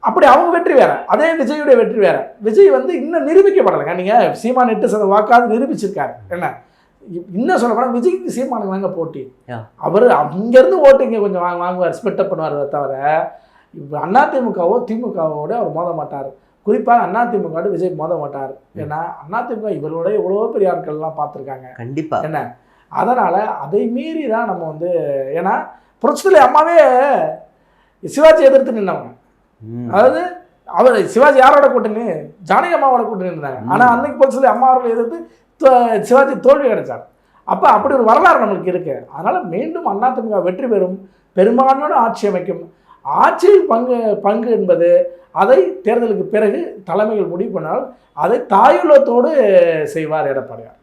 அப்படி அவங்க வெற்றி வேற, அதே விஜயுடைய வெற்றி வேற. விஜய் வந்து இன்னும் நிரூபிக்கப்படலைங்க. நீங்கள் சீமான் 8% வாக்காவது நிரூபிச்சிருக்காரு. என்ன இன்னும் சொல்ல போனால் விஜய்க்கு சீமானுக்கு வாங்க போட்டி. அவர் அங்கேருந்து ஓட்டு இங்கே கொஞ்சம் வாங்குவார், ஸ்பிட்டப் பண்ணுவார். தவிர இப்போ அதிமுகவோ திமுகவோட அவர் மோத மாட்டார். குறிப்பாக அதிமுக விஜய் மோத மாட்டார். ஏன்னா அதிமுக இவரோட எவ்வளோ பெரிய ஆட்கள்லாம் பார்த்துருக்காங்க. கண்டிப்பாக என்ன அதனால் அதை மீறி தான் நம்ம வந்து, ஏன்னா புரட்சித்தலை அம்மாவே சிவாஜி எதிர்த்து நின்றவங்க. அதாவது அவர் சிவாஜி யாரோட கூட்டணி, ஜானகி அம்மாவோட கூட்டணி இருந்தாங்க. ஆனால் அன்னைக்கு புரட்சித்தலை அம்மா அவர்களை எதிர்த்து சிவாஜி தோல்வி கிடைச்சார். அப்போ அப்படி ஒரு வரலாறு நம்மளுக்கு இருக்குது. அதனால் மீண்டும் அதிமுக வெற்றி பெறும், பெரும்பான்மையோட ஆட்சி அமைக்கும். ஆட்சியில் பங்கு என்பது அதை தேர்தலுக்கு பிறகு தலைமைகள் முடிவு பண்ணால் அதை தாயுள்ளத்தோடு செய்வார் எடப்பாடியார்.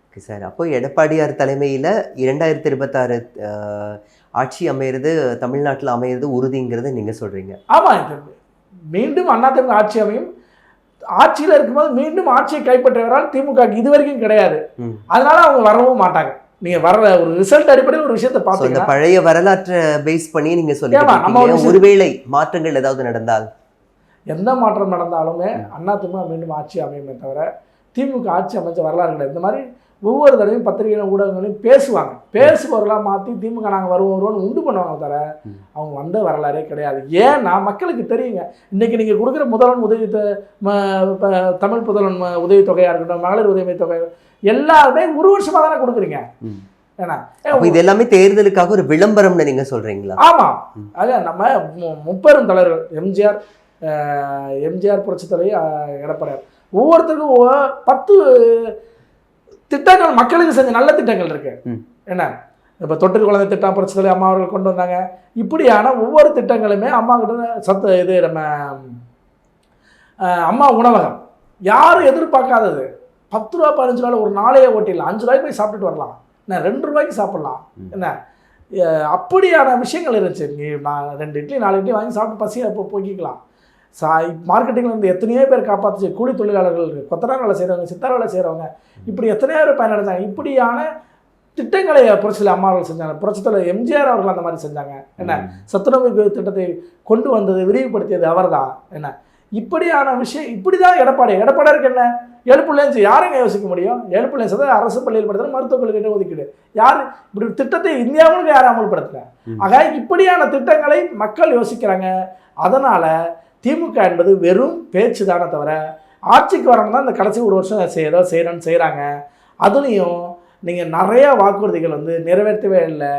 ஓகே சார், அப்போ எடப்பாடியார் தலைமையில் 2026 ஆட்சி அமையிறது, தமிழ்நாட்டில் அமையிறது உறுதிங்கிறத நீங்கள் சொல்கிறீங்க. ஆமாம், மீண்டும் அதிமுக ஆட்சி அமையும். ஆட்சியில் இருக்கும்போது மீண்டும் ஆட்சியை கைப்பற்றுவதால் திமுக இது வரைக்கும் கிடையாது. அதனால அவங்க வரவும் மாட்டாங்க. நீங்கள் வர ஒரு ரிசல்ட் அடிப்படையில் ஒரு விஷயத்தை பார்த்து இந்த பழைய வரலாற்றை பேஸ் பண்ணி நீங்கள் சொல்லுங்க, ஒருவேளை மாற்றங்கள் ஏதாவது நடந்தால், எந்த மாற்றம் நடந்தாலுமே அதிமுக மீண்டும் ஆட்சி அமையுமே தவிர திமுக ஆட்சி அமைச்ச வரலாறு கிடையாது. இந்த மாதிரி ஒவ்வொரு தடவையும் பத்திரிகைகளும் ஊடகங்களையும் பேசுவாங்க, பேசுபவர்களாக மாற்றி திமுக நாங்கள் வருவோம்னு உண்டு பண்ணுவாங்க தவிர அவங்க வந்த வரலாறே கிடையாது. ஏன்னா மக்களுக்கு தெரியுங்க. இன்றைக்கி நீங்கள் கொடுக்குற முதல்வன் உதவி, தமிழ் புதல்வன் உதவித்தொகையாக இருக்கட்டும், மகளிர் உதவி தொகை எல்லாருமே ஒரு வருஷமாக தானே கொடுக்குறீங்க. ஏன்னா இது எல்லாமே தேர்தலுக்காக ஒரு விளம்பரம்னு நீங்கள் சொல்கிறீங்களா? ஆமாம், அதான் நம்ம முப்பெரும் தலைவர்கள் எம்ஜிஆர் புரட்சித்தலைவர் எடப்பாடியார் ஒவ்வொருத்தருக்கும் 10 திட்டங்கள் மக்களுக்கு செஞ்ச நல்ல திட்டங்கள் இருக்கு. என்ன இப்போ தொட்டில் குழந்தை திட்டம் புரட்சித்தலைவர் அம்மா அவர்கள் கொண்டு வந்தாங்க. இப்படியான ஒவ்வொரு திட்டங்களுமே அம்மா கிட்ட இது நம்ம அம்மா உணவகம் யாரும் எதிர்பார்க்காதது. 10 ரூபா 15 ரூபாயில் ஒரு நாளையே ஓட்டிடலாம். 5 ரூபாய்க்கு போய் சாப்பிட்டுட்டு வரலாம். என்ன 2 ரூபாய்க்கு சாப்பிட்லாம். என்ன அப்படியான விஷயங்கள் இருந்துச்சு. நீ 2 இட்லி 4 இட்லி வாங்கி சாப்பிட்டு பசியை போக்கிக்கலாம். மார்க்கெட்டிங்கில் இருந்து எத்தனையோ பேர் காப்பாற்றுச்சு. கூலி தொழிலாளர்கள், கொத்தனார் வேலை செய்கிறவங்க, சித்தார் வேலை செய்கிறவங்க, இப்படி எத்தனையோ பேர் பயனடைஞ்சாங்க. இப்படியான திட்டங்களை புரட்சித்தலைவர் அம்மா அவர்கள் செஞ்சாங்க. புரட்சித்தலைவர் எம்ஜிஆர் அவர்கள் அந்த மாதிரி செஞ்சாங்க. என்ன சத்துணவு திட்டத்தை கொண்டு வந்தது, விரிவுபடுத்தியது அவர் தான். என்ன இப்படியான விஷயம், இப்படி தான் எடப்பாடியாருக்கு என்ன 7 பிள்ளைங்க யாருங்க யோசிக்க முடியும்? 7 பிள்ளைங்க அரசு பள்ளியில் படுத்துகிற மருத்துவக் கல்விக்கிட்ட ஒதுக்கீடு யார் இப்படி திட்டத்தை இந்தியாவுக்கு யாரும் அமல்படுத்தல. ஆக இப்படியான திட்டங்களை மக்கள் யோசிக்கிறாங்க. அதனால் திமுக என்பது வெறும் பேச்சு தானே தவிர ஆட்சிக்கு வரணும் தான் இந்த கடைசி ஒரு வருஷம் ஏதோ செய்கிறேன்னு செய்கிறாங்க. அதுலேயும் நீங்கள் நிறையா வாக்குறுதிகள் வந்து நிறைவேற்றவே இல்லை.